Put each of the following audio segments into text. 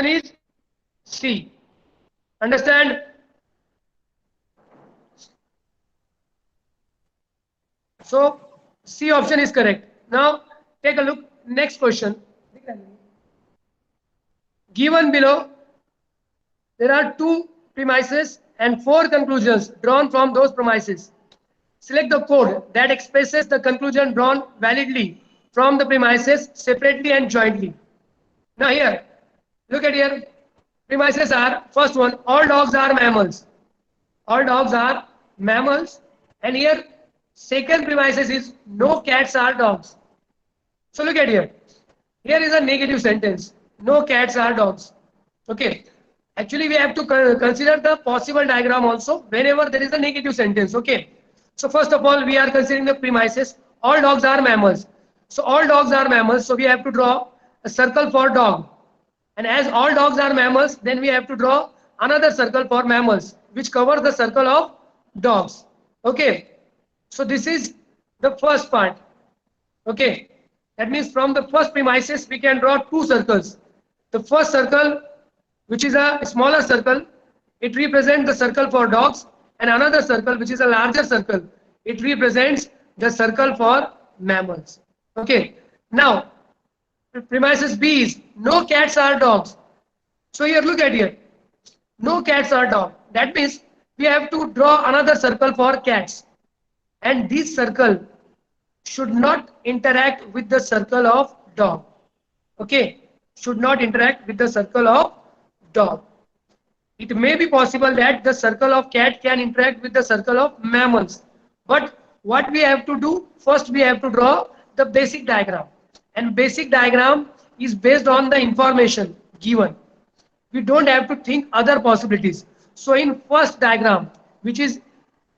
is C. Understand? So C option is correct. Now take a look. Next question. Given below, there are two premises and four conclusions drawn from those premises. Select the code that expresses the conclusion drawn validly from the premises separately and jointly. Now here, look at here. Premises are, first one, all dogs are mammals. All dogs are mammals. And here, second premises is no cats are dogs. So look at here. Here is a negative sentence. No cats are dogs. Okay. Actually, we have to consider the possible diagram also whenever there is a negative sentence. Okay. So first of all, we are considering the premises. All dogs are mammals. So all dogs are mammals. So we have to draw a circle for dog. And as all dogs are mammals, then we have to draw another circle for mammals, which covers the circle of dogs. Okay. So this is the first part. Okay. That means from the first premises, we can draw two circles. The first circle, which is a smaller circle, it represents the circle for dogs, and another circle, which is a larger circle, it represents the circle for mammals. Okay. Now, premises B is no cats are dogs. So here, look at here. No cats are dogs. That means we have to draw another circle for cats. And this circle should not interact with the circle of dog. Okay, should not interact with the circle of dog. It may be possible that the circle of cat can interact with the circle of mammals. But what we have to do, first we have to draw the basic diagram. And basic diagram is based on the information given. We don't have to think other possibilities. So in first diagram, which is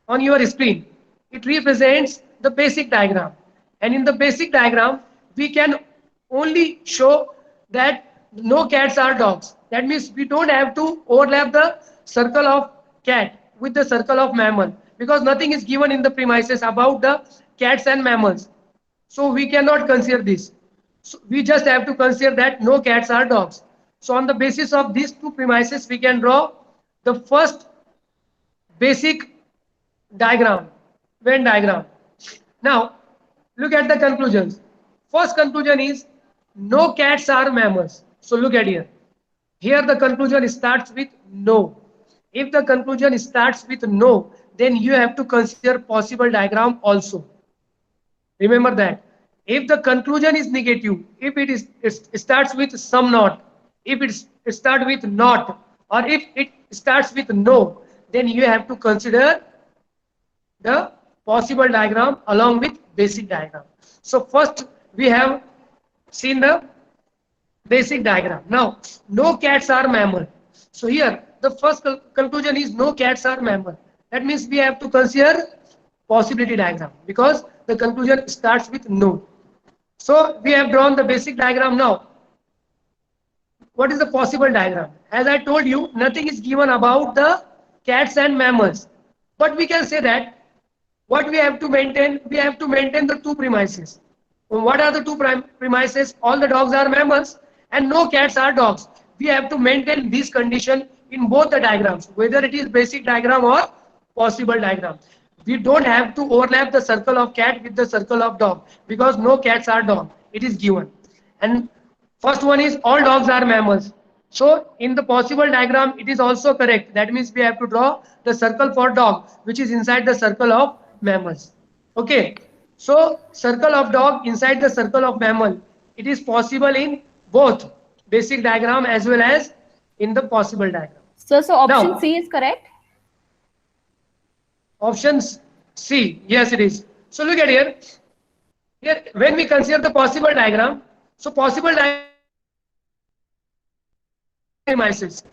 on your screen, it represents the basic diagram. And in the basic diagram, we can only show that no cats are dogs. That means we don't have to overlap the circle of cat with the circle of mammal, because nothing is given in the premises about the cats and mammals. So we cannot consider this. So we just have to consider that no cats are dogs. So on the basis of these two premises, we can draw the first basic diagram, Venn diagram. Now, look at the conclusions. First conclusion is no cats are mammals. So look at here. Here the conclusion starts with no. If the conclusion starts with no, then you have to consider possible diagram also. Remember that. If the conclusion is negative, if it starts with some not, if it starts with not, or if it starts with no, then you have to consider the possible diagram along with basic diagram. So first we have seen the basic diagram. Now, no cats are mammal. So here the first conclusion is no cats are mammal. That means we have to consider possibility diagram because the conclusion starts with no. So we have drawn the basic diagram now. What is the possible diagram? As I told you, nothing is given about the cats and mammals. But we can say that what we have to maintain the two premises. What are the two premises? All the dogs are mammals and no cats are dogs. We have to maintain this condition in both the diagrams, whether it is basic diagram or possible diagram. We don't have to overlap the circle of cat with the circle of dog because no cats are dog. It is given. And first one is all dogs are mammals. So in the possible diagram, it is also correct. That means we have to draw the circle for dog, which is inside the circle of mammals. Okay. So circle of dog inside the circle of mammal. It is possible in both basic diagram as well as in the possible diagram. So option Now, C is correct. options C, yes it is. So look at here. Here, when we consider the possible diagram, so possible diagram premises.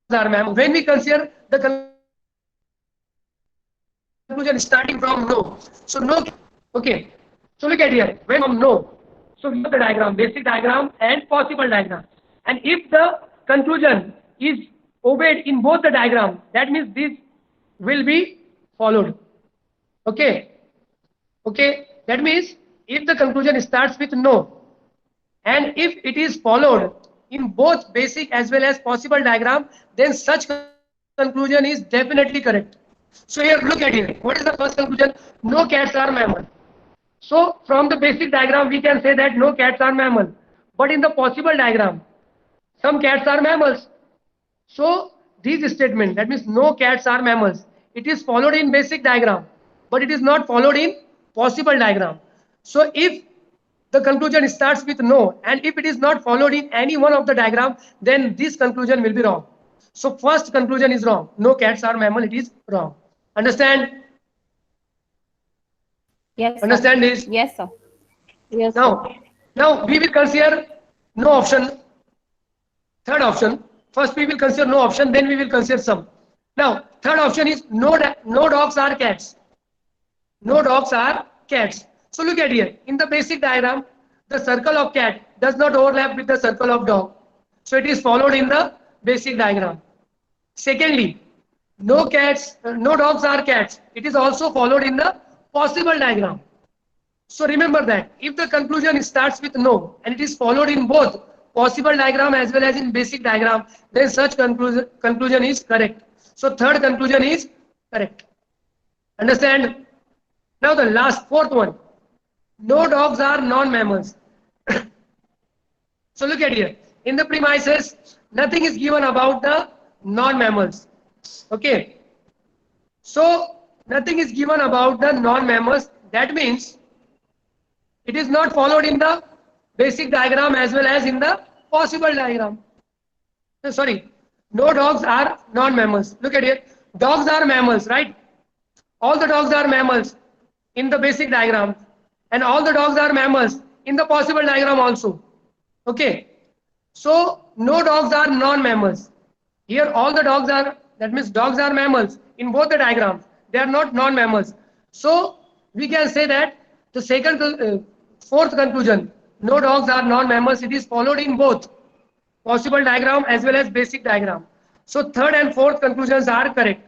When we consider the conclusion starting from no, so no, okay. So look at here, when from no, so we have the diagram, basic diagram and possible diagram. And if the conclusion is obeyed in both the diagram, that means this will be followed. Okay. Okay. That means if the conclusion starts with no And if it is followed in both basic as well as possible diagram, then such conclusion is definitely correct. So here, look at here. What is the first conclusion? No cats are mammal. So from the basic diagram, we can say that no cats are mammal. But in the possible diagram, some cats are mammals. So these statement, that means no cats are mammals. It is followed in basic diagram, but it is not followed in possible diagram. So if the conclusion starts with no, and if it is not followed in any one of the diagram, then this conclusion will be wrong. So first conclusion is wrong. No cats are mammal. It is wrong. Understand? Yes, sir. Understand this? Yes, sir. Yes, sir. Now we will consider no option. Third option. First we will consider no option. Then we will consider some. Now third option is no dogs are cats. No dogs are cats. So look at here. In the basic diagram, the circle of cat does not overlap with the circle of dog. So it is followed in the basic diagram. Secondly, no dogs are cats. It is also followed in the possible diagram. So remember that if the conclusion starts with no and it is followed in both possible diagram as well as in basic diagram, then such conclusion is correct. So third conclusion is correct. Understand? Now the last, fourth one. No dogs are non-mammals. So look at here. In the premises, nothing is given about the non-mammals. Okay. So nothing is given about the non-mammals. That means it is not followed in the basic diagram as well as in the possible diagram. Sorry. No dogs are non-mammals. Look at here. Dogs are mammals, right? All the dogs are mammals in the basic diagram, and all the dogs are mammals in the possible diagram also. Okay. So no dogs are non-mammals. Here all the dogs are, that means dogs are mammals in both the diagrams. They are not non-mammals. So we can say that the fourth conclusion, no dogs are non-mammals, it is followed in both possible diagram as well as basic diagram. So third and fourth conclusions are correct.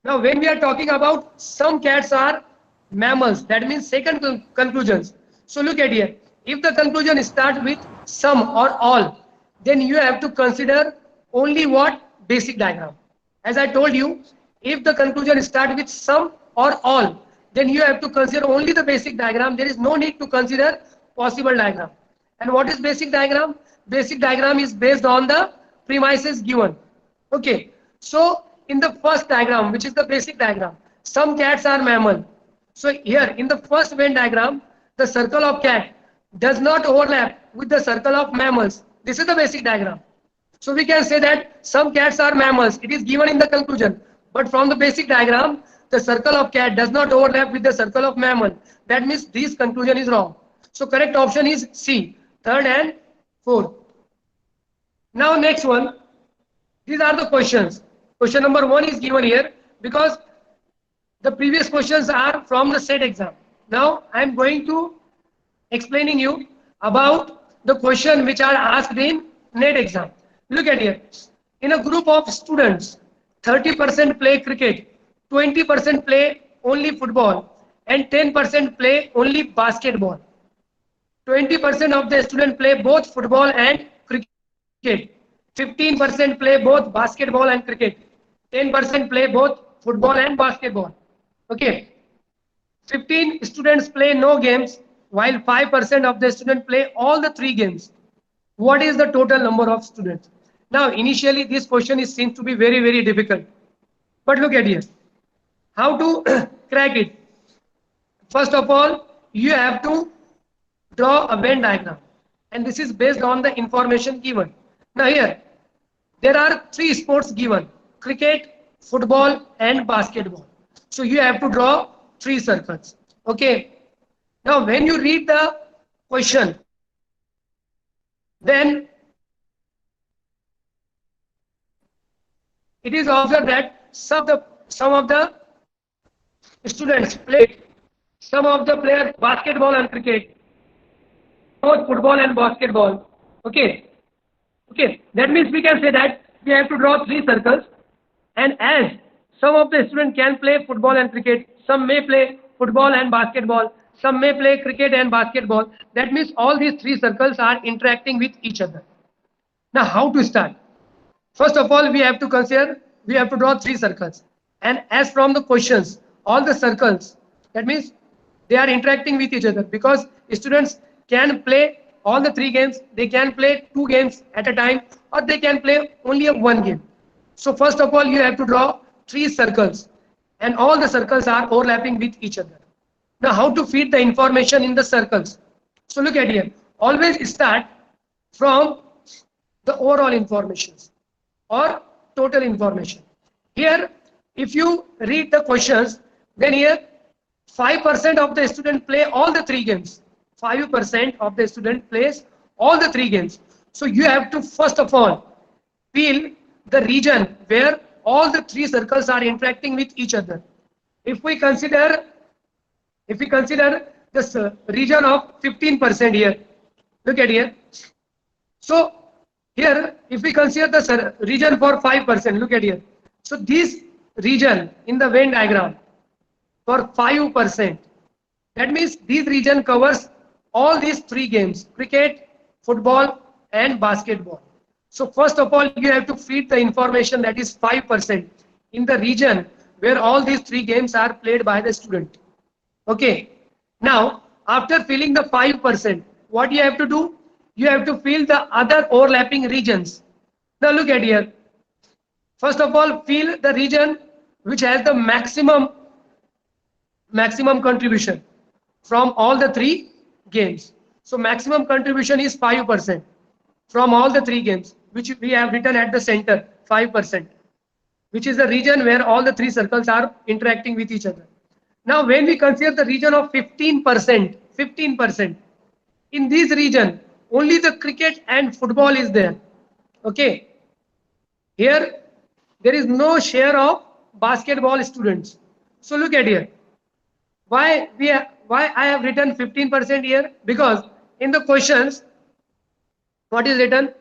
Now when we are talking about some cats are mammals, that means second conclusions. So look at here. If the conclusion starts with some or all, then you have to consider only what? Basic diagram. As I told you, if the conclusion starts with some or all, then you have to consider only the basic diagram. There is no need to consider possible diagram. And what is basic diagram? Basic diagram is based on the premises given. Okay. So in the first diagram, which is the basic diagram, some cats are mammal. So here in the first Venn diagram, the circle of cat does not overlap with the circle of mammals. This is the basic diagram. So we can say that some cats are mammals. It is given in the conclusion. But from the basic diagram, the circle of cat does not overlap with the circle of mammal. That means this conclusion is wrong. So correct option is C, third and fourth. Now next one. These are the questions. Question number 1 is given here because the previous questions are from the SET exam. Now I am going to explaining you about the question which are asked in NET exam. Look at here. In a group of students, 30% play cricket, 20% play only football, and 10% play only basketball. 20% of the students play both football and cricket. 15% play both basketball and cricket. 10% play both football and basketball. Okay. 15 students play no games, while 5% of the students play all the 3 games. What is the total number of students? Now, initially, this question seems to be very, very difficult. But look at here. How to crack it? First of all, you have to draw a Venn diagram. And this is based on the information given. Now here, there are 3 sports given: cricket, football, and basketball. So you have to draw 3 circles. Okay. Now when you read the question, then it is observed that some of the students play, some of the players basketball and cricket, both football and basketball. Okay. Okay. That means we can say that we have to draw 3 circles, and as some of the students can play football and cricket, some may play football and basketball, some may play cricket and basketball. That means all these three circles are interacting with each other. Now, how to start? First of all, we have to consider, we have to draw three circles. And as from the questions, all the circles, that means they are interacting with each other, because students can play all the three games, they can play two games at a time, or they can play only one game. So first of all, you have to draw three circles, and all the circles are overlapping with each other. Now, how to feed the information in the circles? So look at here. Always start from the overall information or total information. Here, if you read the questions, then here 5% of the student play all the three games. 5% of the student plays all the three games. So you have to first of all fill the region where all the three circles are interacting with each other. If we consider this region of 15% here, look at here. So here, if we consider the region for 5%, look at here. So this region in the Venn diagram for 5%, that means this region covers all these three games: cricket, football, and basketball. So first of all, you have to feed the information that is 5% in the region where all these three games are played by the student. Okay. Now, after filling the 5%, what you have to do? You have to fill the other overlapping regions. Now look at here. First of all, fill the region which has the maximum contribution from all the three games. So maximum contribution is 5% from all the three games, which we have written at the center, 5%, which is the region where all the three circles are interacting with each other. Now, when we consider the region of 15%, in this region, only the cricket and football is there. Okay. Here, there is no share of basketball students. So look at here. Why I have written 15% here? Because in the questions, what is written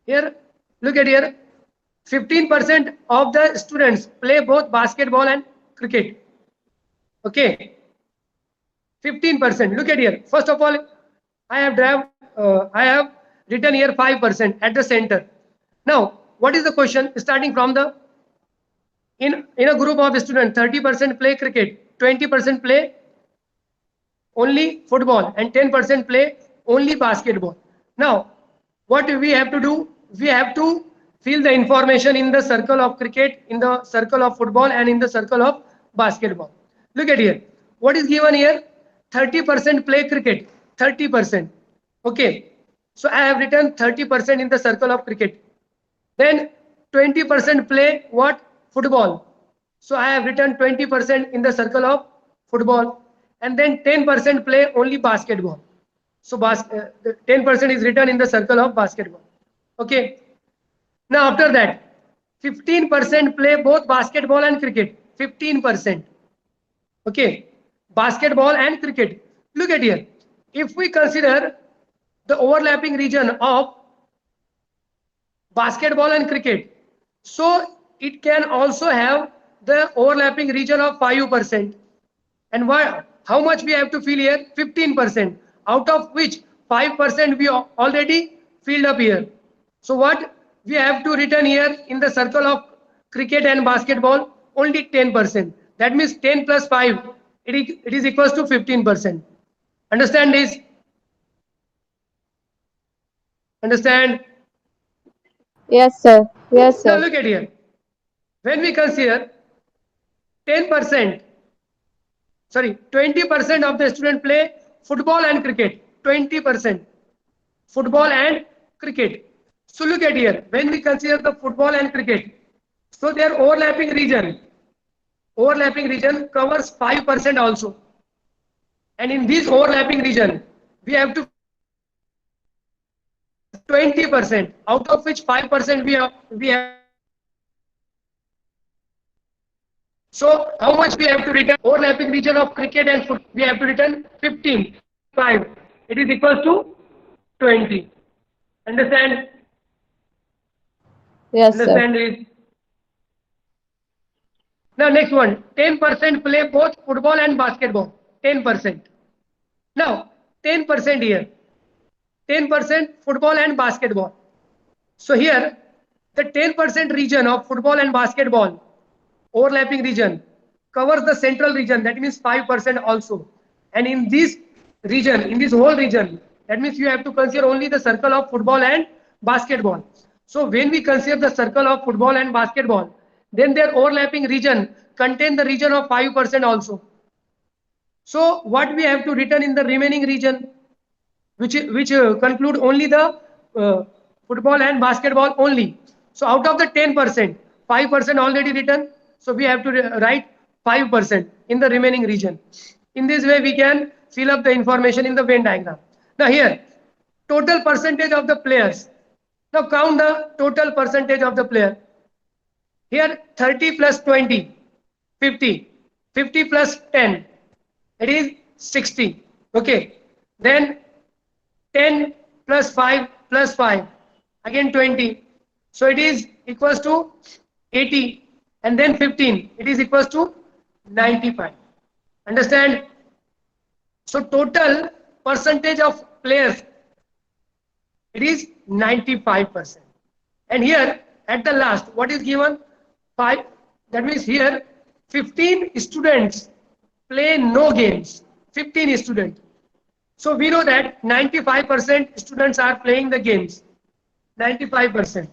here? Look at here. 15% of the students play both basketball and cricket. Okay. 15%. Look at here. First of all, I have written here 5% at the center. Now, what is the question? Starting from the in a group of students, 30% play cricket, 20% play only football, and 10% play only basketball. Now, what we have to do? We have to fill the information in the circle of cricket, in the circle of football, and in the circle of basketball. Look at here. What is given here? 30% play cricket. 30%. Okay. So I have written 30% in the circle of cricket. Then 20% play what? Football. So I have written 20% in the circle of football. And then 10% play only basketball. So 10% is written in the circle of basketball. Okay. Now after that, 15% play both basketball and cricket. 15%. Okay. Basketball and cricket. Look at here. If we consider the overlapping region of basketball and cricket, so it can also have the overlapping region of 5%. And how much we have to fill here? 15%, out of which 5% we already filled up here. So what we have to written here in the circle of cricket and basketball? Only 10%. That means 10 plus 5, it is equals to 15%. Understand this? Understand? Yes, sir. Yes, Now sir. look at here. When we consider 10%, sorry, 20% of the student play football and cricket. 20% football and cricket. So look at here. When we consider the football and cricket, so their overlapping region covers 5% also. And in this overlapping region, we have to 20%, out of which 5% we have. So how much we have to return? Overlapping region of cricket and football, we have to return 15. 5. It is equals to 20. Understand? Yes, sir. Understand it? Now next one. 10% play both football and basketball. 10%. Now 10% here, 10% football and basketball. So here the 10% region of football and basketball overlapping region covers the central region, that means 5% also. And in this region, in this whole region, that means you have to consider only the circle of football and basketball. So when we consider the circle of football and basketball, then their overlapping region contain the region of 5% also. So what we have to written in the remaining region, which conclude only the football and basketball only. So out of the 10%, 5% already written. So we have to write 5% in the remaining region. In this way, we can fill up the information in the Venn diagram. Now here, total percentage of the players. Now count the total percentage of the player. Here 30 plus 20, 50. 50 plus 10, it is 60. Okay. Then 10 plus 5 plus 5, again 20. So it is equals to 80. And then 15, it is equals to 95. Understand? So total percentage of players, it is 95%. And here at the last, what is given? 5. That means here 15 students play no games. 15 students. So we know that 95% students are playing the games. 95%.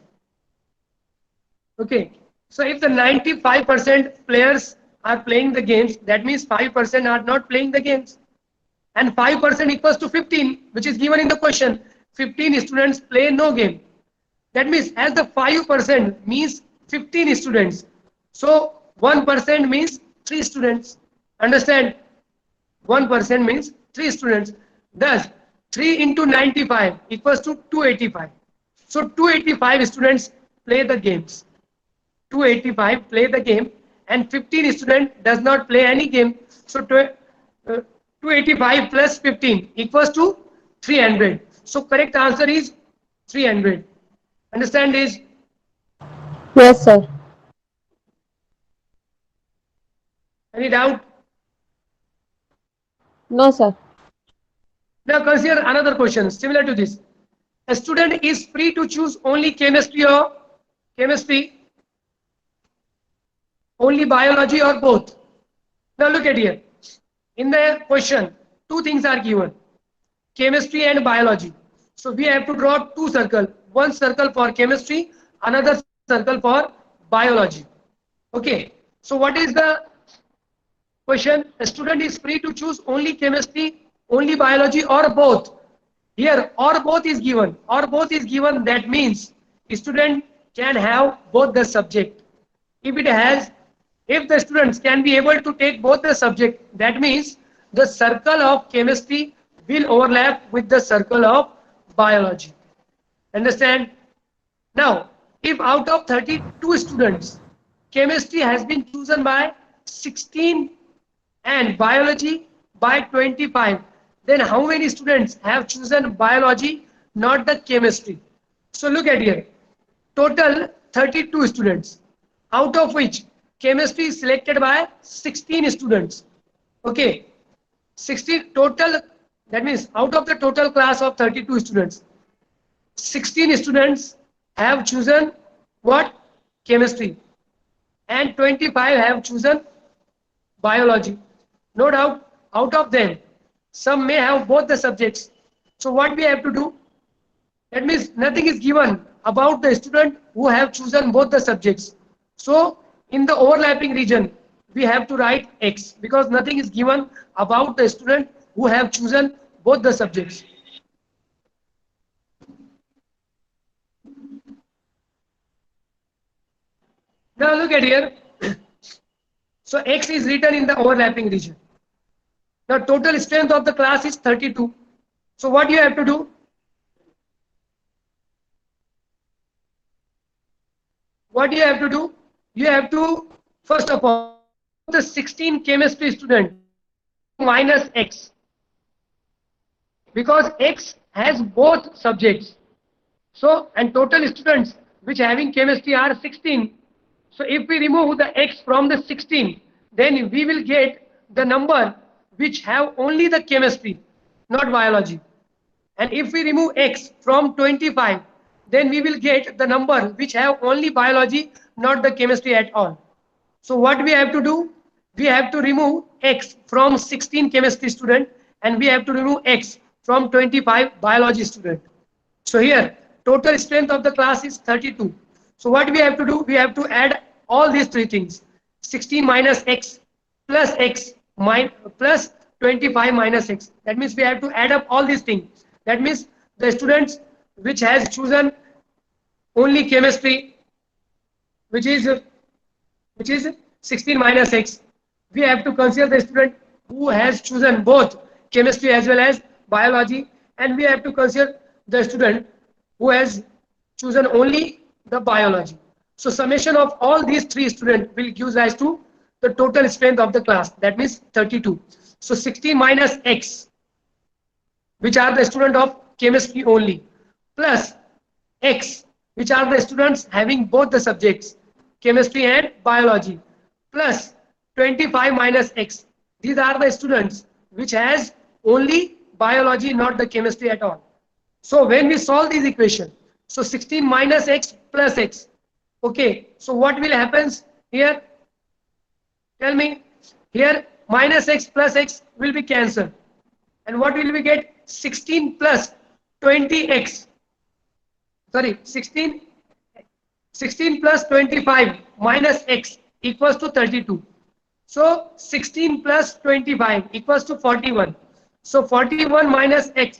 Okay. So if the 95% players are playing the games, that means 5% are not playing the games. And 5% equals to 15, which is given in the question. 15 students play no game. That means as the 5% means 15 students. So 1% means 3 students. Understand? 1% means 3 students. Thus, 3 into 95 equals to 285. So 285 students play the games. 285 play the game and 15 student does not play any game. So 285 plus 15 equals to 300. So correct answer is 300. Understand this? Yes, sir. Any doubt? No, sir. Now consider another question similar to this. A student is free to choose only chemistry, only biology, or both. Now look at here. In the question, two things are given, chemistry and biology. So we have to draw two circles, one circle for chemistry, another circle for biology. Okay. So what is the question? A student is free to choose only chemistry, only biology, or both. Here, or both is given. Or both is given, that means student can have both the subject. If the students can be able to take both the subject, that means the circle of chemistry will overlap with the circle of biology. Understand? Now, if out of 32 students, chemistry has been chosen by 16 and biology by 25, then how many students have chosen biology, not the chemistry? So look at here. Total 32 students, out of which chemistry is selected by 16 students. Okay. 16 total, that means out of the total class of 32 students, 16 students have chosen what? Chemistry. And 25 have chosen biology. No doubt, out of them, some may have both the subjects. So what we have to do? That means nothing is given about the student who have chosen both the subjects. So in the overlapping region, we have to write X because nothing is given about the student who have chosen both the subjects. Now look at here. So X is written in the overlapping region. Now total strength of the class is 32. So what you have to do? What you have to do? You have to, first of all, the 16 chemistry student minus X. Because X has both subjects. So, and total students which having chemistry are 16. So if we remove the X from the 16, then we will get the number which have only the chemistry, not biology. And if we remove x from 25, then we will get the number which have only biology, not the chemistry at all. So what we have to do? We have to remove x from 16 chemistry student, and we have to remove x from 25 biology student. So here, total strength of the class is 32. So what we have to do? We have to add all these three things. 16 minus x plus 25 minus x. That means we have to add up all these things. That means the students which has chosen only chemistry, which is 16 minus x. We have to consider the student who has chosen both chemistry as well as biology, and we have to consider the student who has chosen only the biology. So summation of all these three students will give rise to the total strength of the class, that means 32. So 16 minus x, which are the student of chemistry only, plus x, which are the students having both the subjects, chemistry and biology, plus 25 minus x. These are the students which has only biology, not the chemistry at all. So when we solve this equation, so 16 minus x plus x. Okay, so what will happen here? Tell me. Here minus x plus x will be cancelled. And what will we get? 16 plus 20x. Sorry, 16 plus 25 minus x equals to 32. So 16 plus 25 equals to 41. So 41 minus x.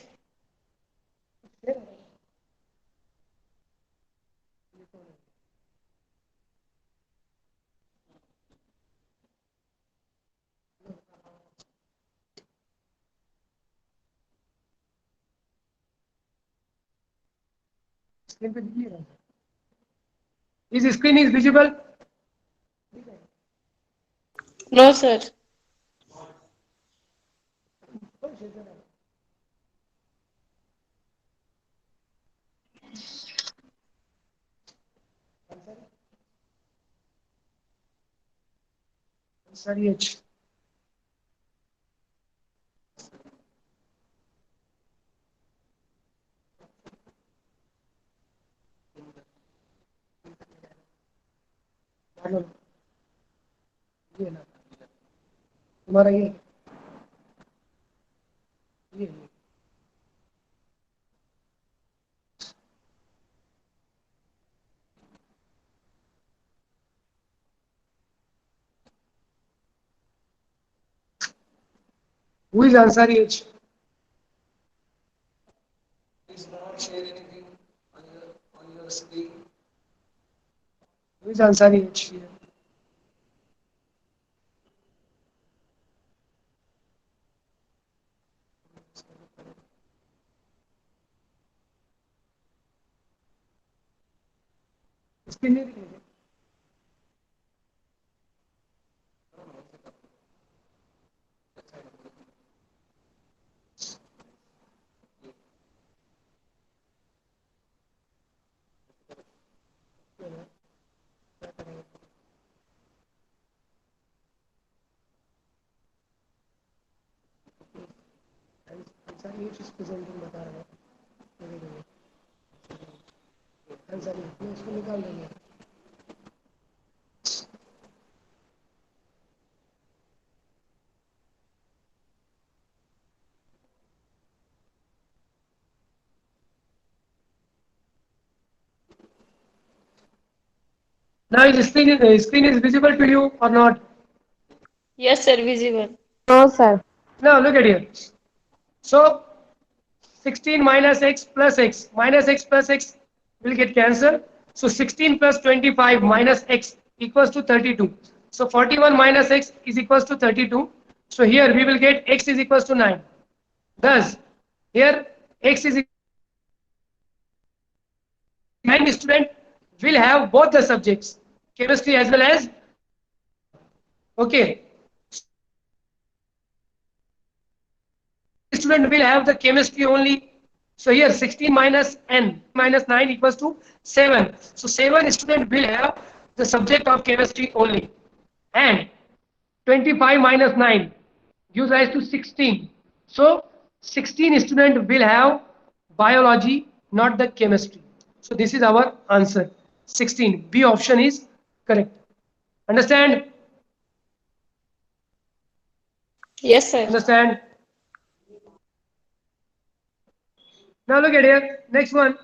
Is screen is visible? No, sir. Sorry, H. तुम्हारा ये who is Ansari H? Please not share anything on your screen. Who is Ansari H here? Screen नहीं दिखेगा? Ansari H is presenting बता रहा है. Ansari H इसको निकाल देंगे. Now the screen is visible to you or not? Yes, sir, visible. No, sir. Now look at here. So 16 minus x plus x will get cancelled. So 16 plus 25 minus x equals to 32. So 41 minus x is equals to 32. So here we will get x is equals to 9. Thus here x is 9 student will have both the subjects, chemistry as well as, okay, student will have the chemistry only. So here 16 minus n minus 9 equals to 7. So 7 student will have the subject of chemistry only. And 25 minus 9 gives rise to 16. So 16 student will have biology, not the chemistry. So this is our answer. 16. B option is correct. Understand? Yes, sir. Understand? Now look at here. Next one.